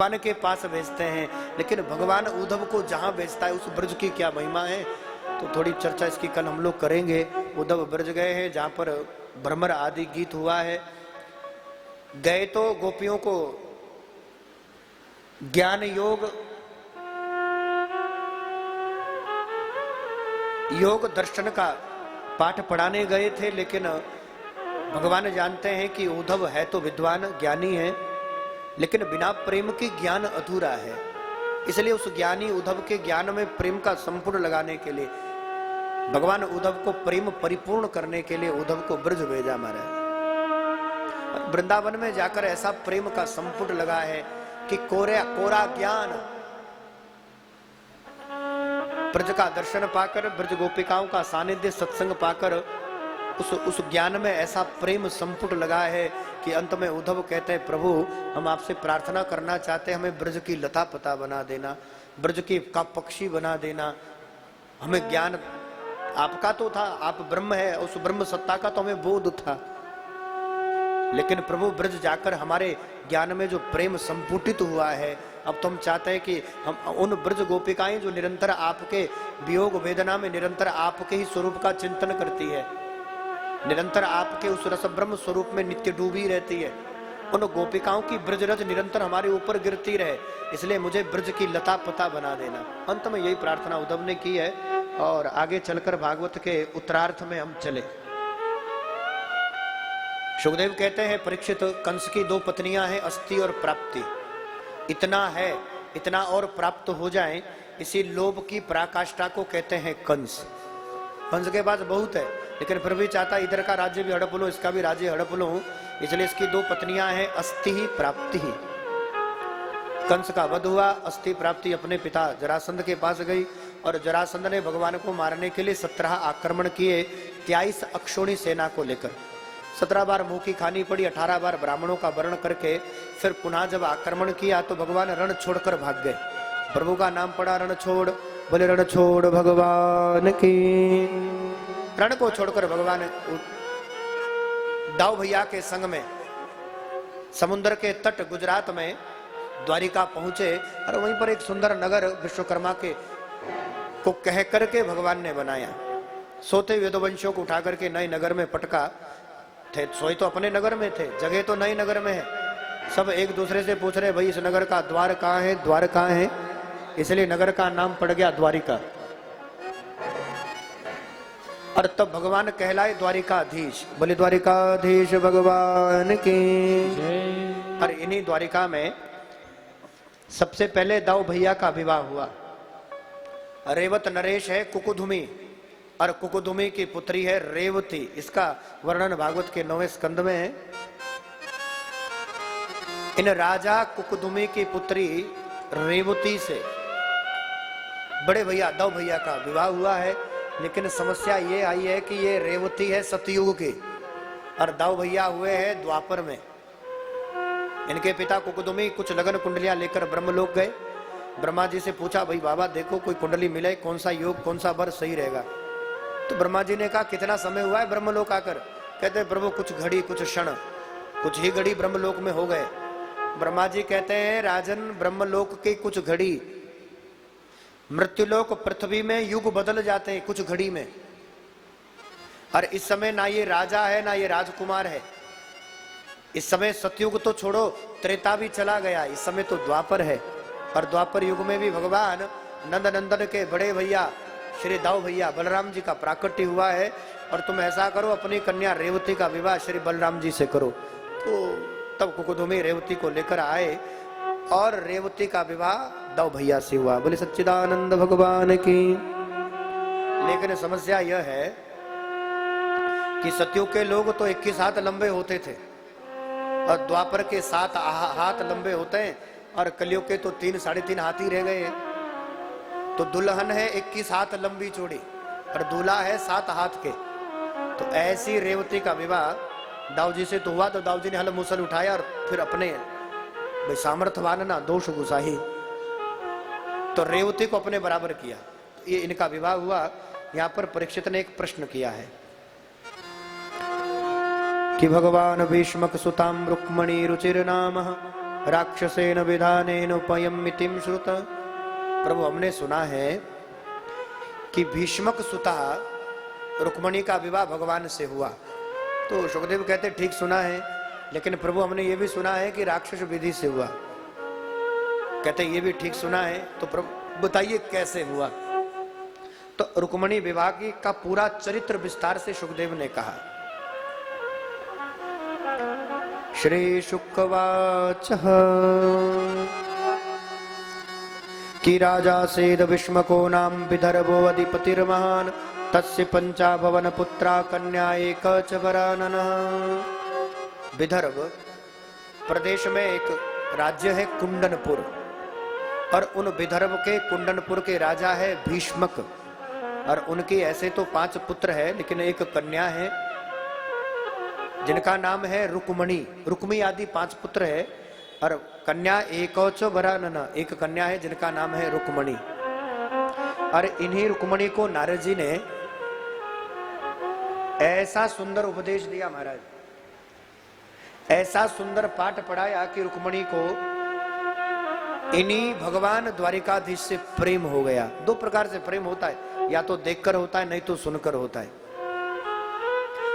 भगवान के पास भेजते हैं, लेकिन भगवान उद्धव को जहां भेजता है उस ब्रज की क्या महिमा है, तो थोड़ी चर्चा इसकी कल हम लोग करेंगे। उद्धव ब्रज गए हैं जहां पर भ्रमर आदि गीत हुआ है। गए तो गोपियों को ज्ञान योग दर्शन का पाठ पढ़ाने गए थे, लेकिन भगवान जानते हैं कि उद्धव है तो विद्वान ज्ञानी है, लेकिन बिना प्रेम के ज्ञान अधूरा है। इसलिए उस ज्ञानी उद्धव के ज्ञान में प्रेम का संपूर्ण लगाने के लिए भगवान उद्धव को प्रेम परिपूर्ण करने के लिए उद्धव को ब्रज भेजा महाराज। वृंदावन में जाकर ऐसा प्रेम का संपुट लगा है कि कोरा ज्ञान, ब्रज का दर्शन पाकर, ब्रज गोपिकाओं का सानिध्य सत्संग पाकर उस ज्ञान में ऐसा प्रेम संपुट लगा है कि अंत में उद्धव कहते हैं, प्रभु हम आपसे प्रार्थना करना चाहते हैं, हमें ब्रज की लता पता बना देना, ब्रज की का पक्षी बना देना। हमें ज्ञान आपका तो था, आप ब्रह्म है, उस ब्रह्म सत्ता का तो हमें बोध था, लेकिन प्रभु ब्रज जाकर हमारे ज्ञान में जो प्रेम संपुटित हुआ है, अब तो हम चाहते हैं कि हम उन ब्रज गोपिकाएं जो निरंतर आपके वियोग वेदना में निरंतर आपके ही स्वरूप का चिंतन करती है, निरंतर आपके उस रस ब्रह्म स्वरूप में नित्य डूबी रहती है, उन गोपिकाओं की ब्रज रज निरंतर हमारे ऊपर गिरती रहे, इसलिए मुझे ब्रज की लता पता बना देना। अंत में यही प्रार्थना उद्धव ने की है। और आगे चलकर भागवत के उत्तरार्थ में हम चले। सुखदेव कहते हैं, परीक्षित, कंस की 2 पत्नियां हैं, अस्ति और प्राप्ति। इतना है, इतना और प्राप्त हो जाए, इसी लोभ की पराकाष्ठा को कहते हैं कंस। कंस के पास बहुत है, लेकिन फिर भी चाहता इधर का राज्य भी हड़प लो, इसका भी राज्य हड़प लो, इसलिए इसकी 2 पत्नियां हैं, अस्ति ही प्राप्ति ही। कंस का वध हुआ, अस्ति प्राप्ति अपने पिता जरासंध के पास गई, और जरासंध ने भगवान को मारने के लिए 17 आक्रमण किए, 23 अक्षोणी सेना को लेकर। 17 बार मुंह की खानी पड़ी, 18 बार ब्राह्मणों का वर्ण करके फिर पुनः जब आक्रमण किया तो भगवान रण छोड़कर भाग गए। प्रभु का नाम पड़ा, रण छोड़, बोले रण छोड़ भगवान की। रण को छोड़कर भगवान दाऊ भैया के संग में समुद्र के तट गुजरात में द्वारिका पहुंचे, और वहीं पर एक सुंदर नगर विश्वकर्मा के को कह करके भगवान ने बनाया। सोते वेदवंशों को उठा करके नए नगर में पटका, थे सोए तो अपने नगर में थे, जगह तो नए नगर में है। सब एक दूसरे से पूछ रहे, भाई इस नगर का द्वार कहाँ है, द्वार कहाँ है, इसलिए नगर का नाम पड़ गया द्वारिका। और तब भगवान कहलाए द्वारिकाधीश, बोले द्वारिकाधीश भगवान की। और इन्हीं द्वारिका में सबसे पहले दाऊ भैया का विवाह हुआ। रेवत नरेश है कुकुधुमी, और कुकुधुमी की पुत्री है रेवती। इसका वर्णन भागवत के 9वें स्कंद में है। इन राजा कुकुधुमी की पुत्री रेवती से बड़े भैया दाऊ भैया का विवाह हुआ है, लेकिन समस्या ये आई है कि ये रेवती है सतयुग की और दाऊ भैया हुए हैं द्वापर में। इनके पिता कुकुधुमी कुछ लगन कुंडलियां लेकर ब्रह्मलोक गए। ब्रह्मा जी से पूछा, भाई बाबा देखो कोई कुंडली मिले, कौन सा योग कौन सा वर सही रहेगा। तो ब्रह्मा जी ने कहा, कितना समय हुआ है ब्रह्मलोक आकर? कहते प्रभु कुछ घड़ी कुछ क्षण, कुछ ही घड़ी ब्रह्मलोक में हो गए। ब्रह्मा जी कहते हैं, राजन ब्रह्मलोक की कुछ घड़ी, मृत्युलोक पृथ्वी में युग बदल जाते हैं कुछ घड़ी में। और इस समय ना ये राजा है ना ये राजकुमार है, इस समय सतयुग तो छोड़ो, त्रेता भी चला गया, इस समय तो द्वापर है। और द्वापर युग में भी भगवान नंद नंदन के बड़े भैया श्री दाऊ भैया बलराम जी का प्राकट्य हुआ है, और तुम ऐसा करो अपनी कन्या रेवती का विवाह श्री बलराम जी से करो। तो तब कुकुधुमी रेवती को लेकर आए और रेवती का विवाह दाऊ भैया से हुआ। बोले सच्चिदानंद भगवान की। लेकिन समस्या यह है कि सतयुग के लोग तो 21 हाथ लंबे होते थे और द्वापर के 7 हाथ लंबे होते हैं, और कलयुग के तो 3 साढ़े 3 हाथ ही रह गए हैं। तो दुल्हन है 21 हाथ लंबी चौड़ी और दूल्हा है 7 हाथ के। तो ऐसी रेवती का विवाह दाऊ जी से तो हुआ, तो दाऊ जी ने हल मूसल उठाया और फिर अपने भाई सामर्थ्यवान ना दोष गुसाही, तो रेवती को अपने बराबर किया। ये इनका विवाह हुआ। यहाँ पर परीक्षित ने एक प्रश्न किया है कि भगवान भीष्मक सुताम रुक्मणी रुचिर नाम राक्षसेन विधानेन उपयम मितिम श्रुत। प्रभु हमने सुना है कि भीष्मक सुता रुक्मणी का विवाह भगवान से हुआ। तो सुखदेव कहते ठीक सुना है, लेकिन प्रभु हमने ये भी सुना है कि राक्षस विधि से हुआ। कहते ये भी ठीक सुना है, तो प्रभु बताइए कैसे हुआ। तो रुक्मणी विवाह की का पूरा चरित्र विस्तार से सुखदेव ने कहा। श्री शुकवाच कि राजा सेद विष्मको नाम विदर्भो अधिपतिर्महान तस्य पंचा भवन पुत्रा कन्या एक च वरानना। विदर्भ प्रदेश में एक राज्य है कुंडनपुर, और उन विदर्भ के कुंडनपुर के राजा है भीष्मक, और उनके ऐसे तो 5 पुत्र है, लेकिन एक कन्या है जिनका नाम है रुक्मणी। रुक्मी आदि 5 पुत्र है, और कन्या एकौच वरानना, एक कन्या है जिनका नाम है रुक्मणी। और इन्हीं रुक्मणी को नारद जी ने ऐसा सुंदर उपदेश दिया महाराज, ऐसा सुंदर पाठ पढ़ाया कि रुक्मणी को इन्हीं भगवान द्वारिकाधीश से प्रेम हो गया। 2 प्रकार से प्रेम होता है, या तो देखकर होता है, नहीं तो सुनकर होता है।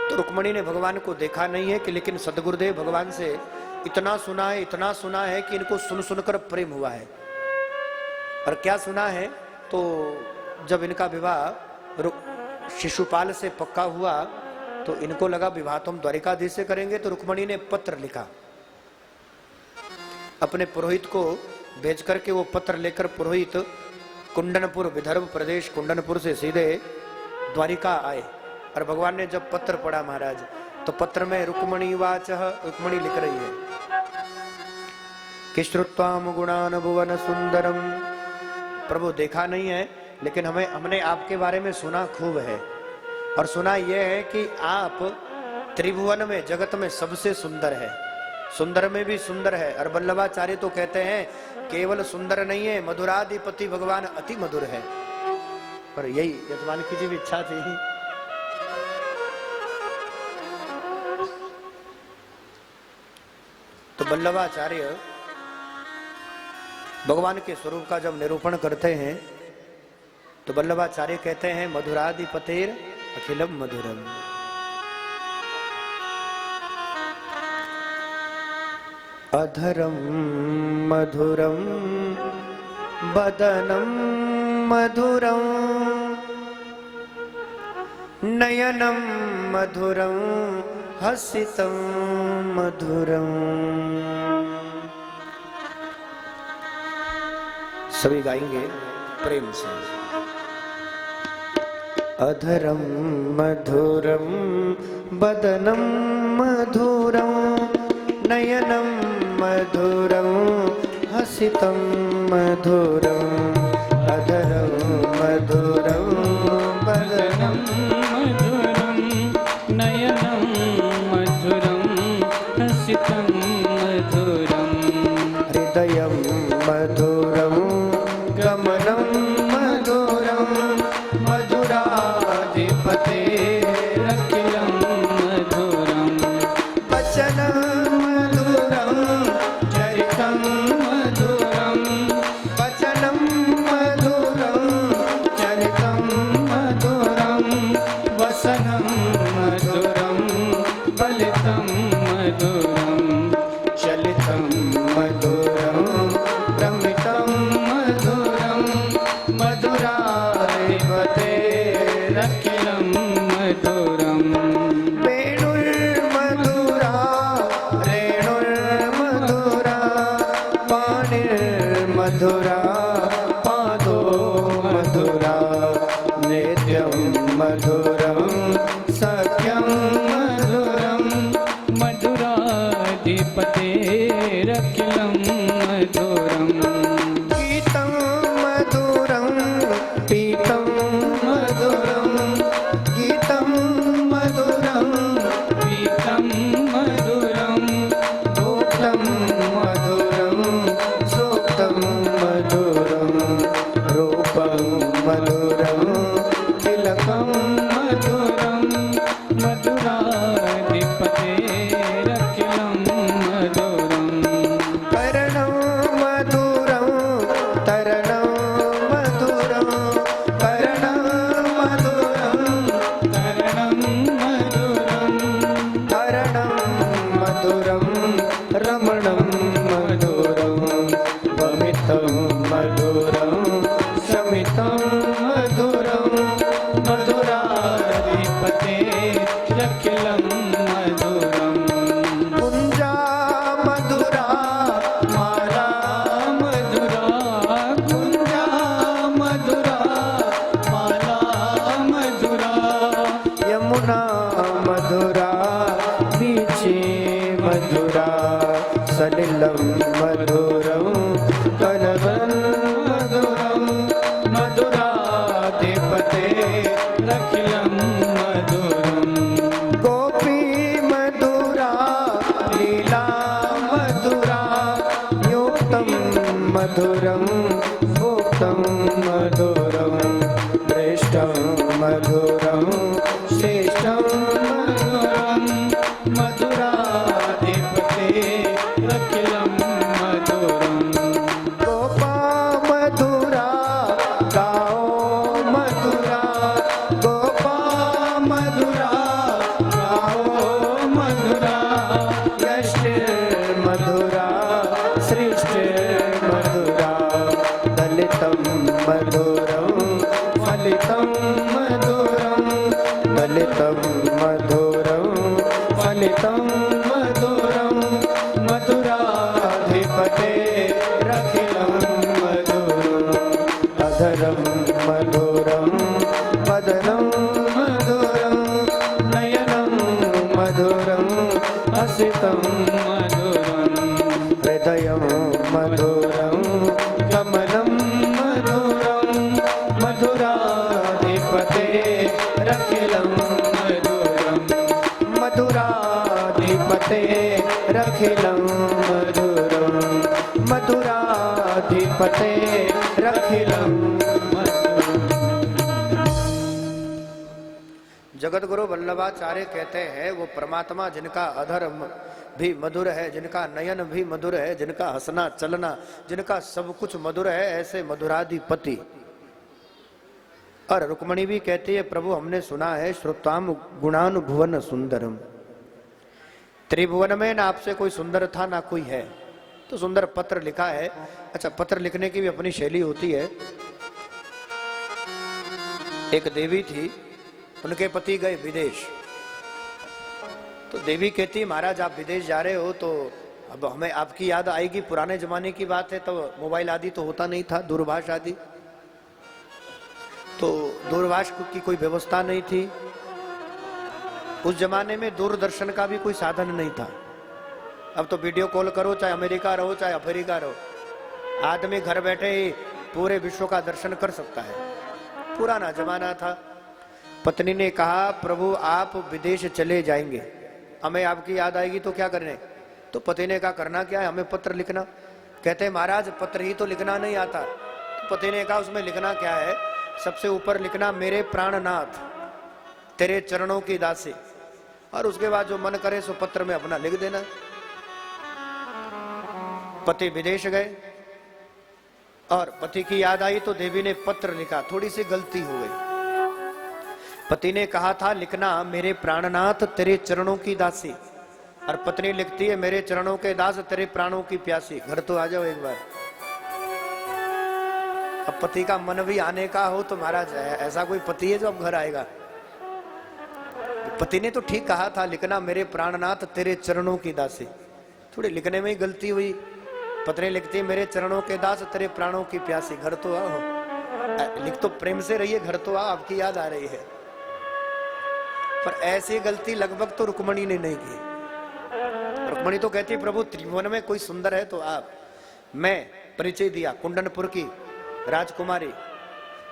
तो रुक्मणी ने भगवान को देखा नहीं है कि, लेकिन सदगुरुदेव भगवान से इतना सुना है कि इनको सुन सुनकर प्रेम हुआ है। और क्या सुना है, तो जब इनका विवाह शिशुपाल से पक्का हुआ तो इनको लगा विवाह तो हम द्वारिकाधीश से करेंगे। तो रुक्मणी ने पत्र लिखा, अपने पुरोहित को भेज करके वो पत्र लेकर पुरोहित कुंडनपुर, विदर्भ प्रदेश कुंडनपुर से सीधे द्वारिका आए। और भगवान ने जब पत्र पढ़ा महाराज, तो पत्र में रुक्मणी वाच, रुक्मणी लिख रही है कि श्रुत्वाम गुणान भुवन सुंदरम। प्रभु देखा नहीं है, लेकिन हमने आपके बारे में सुना खूब है, और सुना यह है कि आप त्रिभुवन में, जगत में सबसे सुंदर है, सुंदर में भी सुंदर है। और वल्लभाचार्य तो कहते हैं केवल सुंदर नहीं है, मधुराधिपति भगवान अति मधुर है। पर यही यजमान की जी इच्छा थी। तो वल्लभाचार्य भगवान के स्वरूप का जब निरूपण करते हैं तो वल्लभाचार्य कहते हैं मधुराधिपतेर अखिलम मधुरम। अधरम मधुरम बदनम मधुरम नयनम मधुरम हसितम मधुरम। सभी गाएंगे प्रेम से। अधरम मधुरम बदनम मधुरम नयनम मधुरम हसितम मधुरम। अधरम मधुरम बदनम मधुरम नयनम मधुरम हसितम मधुरम। हृदयम मधुरम गमनम मधुरम मधुराधिपतेरखिलं मधुरम। वचनं मधुरं चरितं मधुरम वचनं मधुरं चरितं मधुरम वसनं मधुरम बलितं मधुरम चलितं मधुरं भ्रमितं मधुरम मधुराधिपतेरखिलं मधुरम। वेणुर्मधुरा रेणुर्मधुरा पाणिर्मधुरा पादो मधुरा नित्यं मधुरं सख्यं मधुरम मधुराधिपतेरखिलं मधुरम। गीतं मधुरं पीतं मधुरं गीतं मधुरं पीतं मधुरम भोक्तं मधुरं सोक्तं मधुरं कलवं मधुरं मधुराधिपते अखिलं मधुरं गोपी मधुरा लीला मधुरा युक्तं मधुरं भुक्तं मधुरं दृष्टं मधुरं श्रेष्ठं मधुरं मधुराधिपते अखिलं मधुरं गोपा मधुरा गाओ मधुरा गोपा मधुरा गाओ मधुरा यष्टिर् मधुरा सृष्टिर् मधुरा दलितं मधुरं फलितं मधुरं दलितं मधुरं फलितं मधुरं मधुराधिपते रखिलं मधुरम् अधरं मधुरं वदनं मधुरं नयनं मधुरं हसितं मधुरं हृदयं मधुरं कमलं मधुरं मधुराधिपते रखिलं मधुरं मधुराधिपते रखिलं मधुरं मधुराधिपते रखिलं जगत गुरु वल्लभाचार्य कहते हैं वो परमात्मा जिनका अधर भी मधुर है, जिनका नयन भी मधुर है, जिनका हंसना चलना, जिनका सब कुछ मधुर है, ऐसे मधुराधिपति। और रुक्मणी भी कहती है प्रभु हमने सुना है श्रुताम गुणानुभुवन सुंदरम, त्रिभुवन में ना आपसे कोई सुंदर था ना कोई है, तो सुंदर पत्र लिखा है। अच्छा, पत्र लिखने की भी अपनी शैली होती है। एक देवी थी, उनके पति गए विदेश, तो देवी कहती महाराज आप विदेश जा रहे हो तो अब हमें आपकी याद आएगी। पुराने जमाने की बात है, तो मोबाइल आदि तो होता नहीं था, दूरभाष आदि, तो दूरभाष की कोई व्यवस्था नहीं थी। उस जमाने में दूरदर्शन का भी कोई साधन नहीं था। अब तो वीडियो कॉल करो, चाहे अमेरिका रहो चाहे अफ्रीका रहो, आदमी घर बैठे ही पूरे विश्व का दर्शन कर सकता है। पुराना जमाना था। पत्नी ने कहा प्रभु आप विदेश चले जाएंगे, हमें आपकी याद आएगी तो क्या करने। तो पति ने कहा करना क्या है, हमें पत्र लिखना। कहते महाराज पत्र ही तो लिखना नहीं आता। तो पति ने कहा उसमें लिखना क्या है, सबसे ऊपर लिखना मेरे प्राणनाथ तेरे चरणों की दासी, और उसके बाद जो मन करे सो पत्र में अपना लिख देना। पति विदेश गए और पति की याद आई तो देवी ने पत्र लिखा, थोड़ी सी गलती हो गई। पति ने कहा था लिखना मेरे प्राणनाथ तेरे चरणों की दासी, और पत्नी लिखती है मेरे चरणों के दास तेरे प्राणों की प्यासी। घर तो आ जाओ एक बार। अब पति का मन भी आने का हो तो महाराज ऐसा कोई पति है जो अब घर आएगा। पति ने तो ठीक कहा था लिखना मेरे प्राणनाथ तेरे चरणों की दासी, थोड़ी लिखने में ही गलती हुई। पत्नी लिखती है मेरे चरणों के दास तेरे प्राणों की प्यासी। घर तो आओ, लिख तो प्रेम से रहिए, घर तो आओ, आपकी याद आ रही है। पर ऐसी गलती लगभग तो रुक्मणी ने नहीं की। रुक्मणी तो कहती प्रभु त्रिभुवन में कोई सुंदर है तो आप। मैं परिचय दिया, कुंडनपुर की राजकुमारी,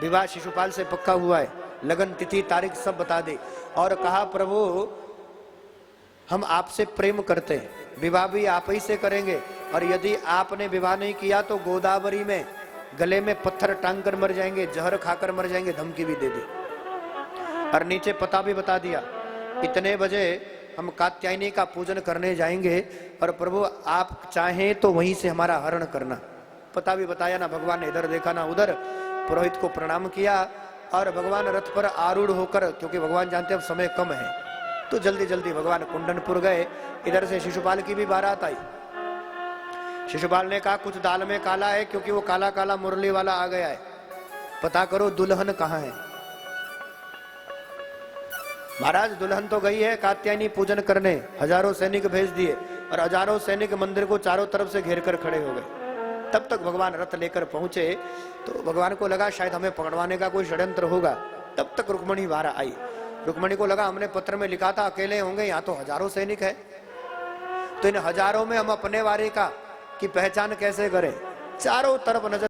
विवाह शिशुपाल से पक्का हुआ है, लगन तिथि तारीख सब बता दी, और कहा प्रभु हम आपसे प्रेम करते हैं, विवाह भी आप ही से करेंगे, और यदि आपने विवाह नहीं किया तो गोदावरी में गले में पत्थर टांग कर मर जाएंगे, जहर खाकर मर जाएंगे। धमकी भी दे दी और नीचे पता भी बता दिया, इतने बजे हम कात्यायनी का पूजन करने जाएंगे, और प्रभु आप चाहें तो वहीं से हमारा हरण करना। पता भी बताया ना, भगवान ने इधर देखा ना उधर। पुरोहित को प्रणाम किया और भगवान रथ पर आरूढ़ होकर, क्योंकि भगवान जानते अब समय कम है, तो जल्दी जल्दी भगवान कुंडनपुर गए। इधर से शिशुपाल की भी बारात आई। शिशुपाल ने कहा कुछ दाल में काला है, क्योंकि वो काला काला मुरली वाला आ गया है, पता करो दुल्हन कहाँ है। महाराज दुल्हन तो गई है कात्यायनी पूजन करने, हजारों सैनिक भेज दिए, और हजारों सैनिक मंदिर को चारों तरफ से घेर कर खड़े हो गए। तब तक भगवान रथ लेकर पहुंचे, तो भगवान को लगा शायद हमें पकड़वाने का कोई षड्यंत्र होगा। तब तक रुक्मणी बाहर आई। रुक्मणी को लगा हमने पत्र में लिखा था अकेले होंगे, यहाँ तो हजारों सैनिक है, तो इन हजारों में हम अपने वारे का की पहचान कैसे करें। चारों तरफ नजर